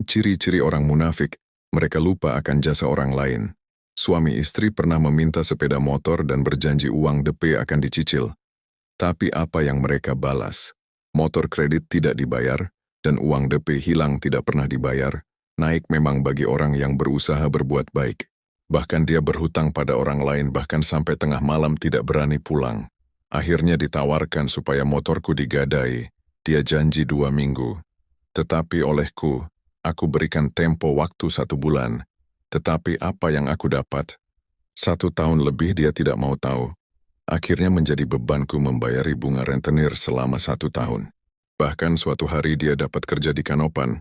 Ciri-ciri orang munafik, mereka lupa akan jasa orang lain. Suami istri pernah meminta sepeda motor dan berjanji uang DP akan dicicil. Tapi apa yang mereka balas? Motor kredit tidak dibayar, dan uang DP hilang tidak pernah dibayar. Naik memang bagi orang yang berusaha berbuat baik. Bahkan dia berhutang pada orang lain bahkan sampai tengah malam tidak berani pulang. Akhirnya ditawarkan supaya motorku digadai. Dia janji 2 minggu. Tetapi olehku, aku berikan tempo waktu 1 bulan. Tetapi apa yang aku dapat? 1 tahun lebih dia tidak mau tahu. Akhirnya menjadi bebanku membayari bunga rentenir selama 1 tahun. Bahkan suatu hari dia dapat kerja di Kanopan.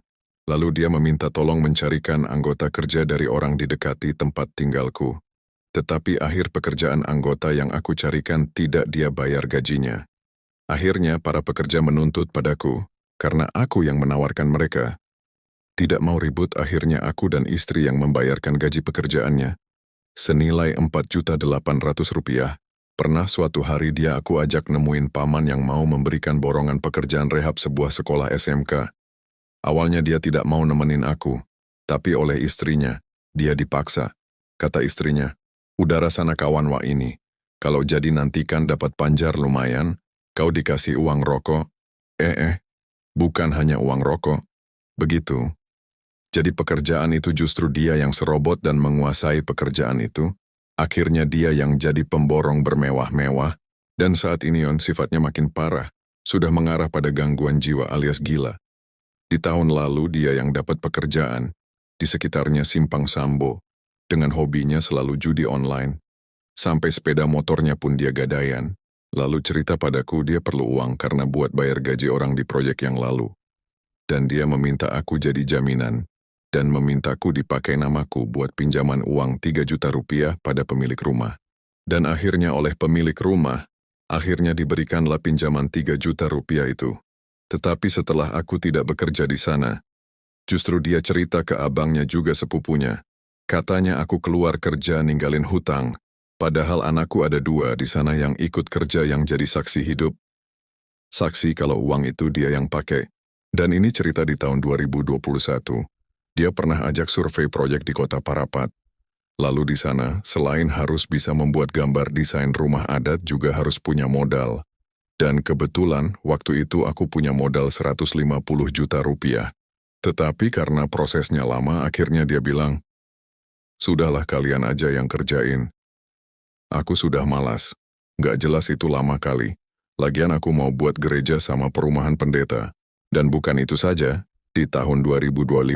Lalu dia meminta tolong mencarikan anggota kerja dari orang didekati tempat tinggalku. Tetapi akhir pekerjaan anggota yang aku carikan tidak dia bayar gajinya. Akhirnya para pekerja menuntut padaku, karena aku yang menawarkan mereka. Tidak mau ribut, akhirnya aku dan istri yang membayarkan gaji pekerjaannya. Senilai Rp4.800.000. Pernah suatu hari dia aku ajak nemuin paman yang mau memberikan borongan pekerjaan rehab sebuah sekolah SMK. Awalnya dia tidak mau nemenin aku, tapi oleh istrinya, dia dipaksa. Kata istrinya, "Udara sana kawan wa ini, kalau jadi nantikan dapat panjar lumayan, kau dikasih uang rokok." Bukan hanya uang rokok. Begitu. Jadi pekerjaan itu justru dia yang serobot dan menguasai pekerjaan itu. Akhirnya dia yang jadi pemborong bermewah-mewah, dan saat ini sifatnya makin parah, sudah mengarah pada gangguan jiwa alias gila. Di tahun lalu dia yang dapat pekerjaan, di sekitarnya simpang Sambo, dengan hobinya selalu judi online. Sampai sepeda motornya pun dia gadaian. Lalu cerita padaku dia perlu uang karena buat bayar gaji orang di proyek yang lalu. Dan dia meminta aku jadi jaminan, dan memintaku dipakai namaku buat pinjaman uang Rp3 juta pada pemilik rumah. Dan akhirnya oleh pemilik rumah, akhirnya diberikanlah pinjaman Rp3 juta itu. Tetapi setelah aku tidak bekerja di sana, justru dia cerita ke abangnya juga sepupunya. Katanya aku keluar kerja ninggalin hutang, padahal anakku ada 2 di sana yang ikut kerja yang jadi saksi hidup. Saksi kalau uang itu dia yang pakai. Dan ini cerita di tahun 2021. Dia pernah ajak survei proyek di Kota Parapat. Lalu di sana, selain harus bisa membuat gambar desain rumah adat juga harus punya modal. Dan kebetulan, waktu itu aku punya modal Rp150 juta. Tetapi karena prosesnya lama, akhirnya dia bilang, "Sudahlah kalian aja yang kerjain. Aku sudah malas. Gak jelas itu lama kali. Lagian aku mau buat gereja sama perumahan pendeta." Dan bukan itu saja, di tahun 2025,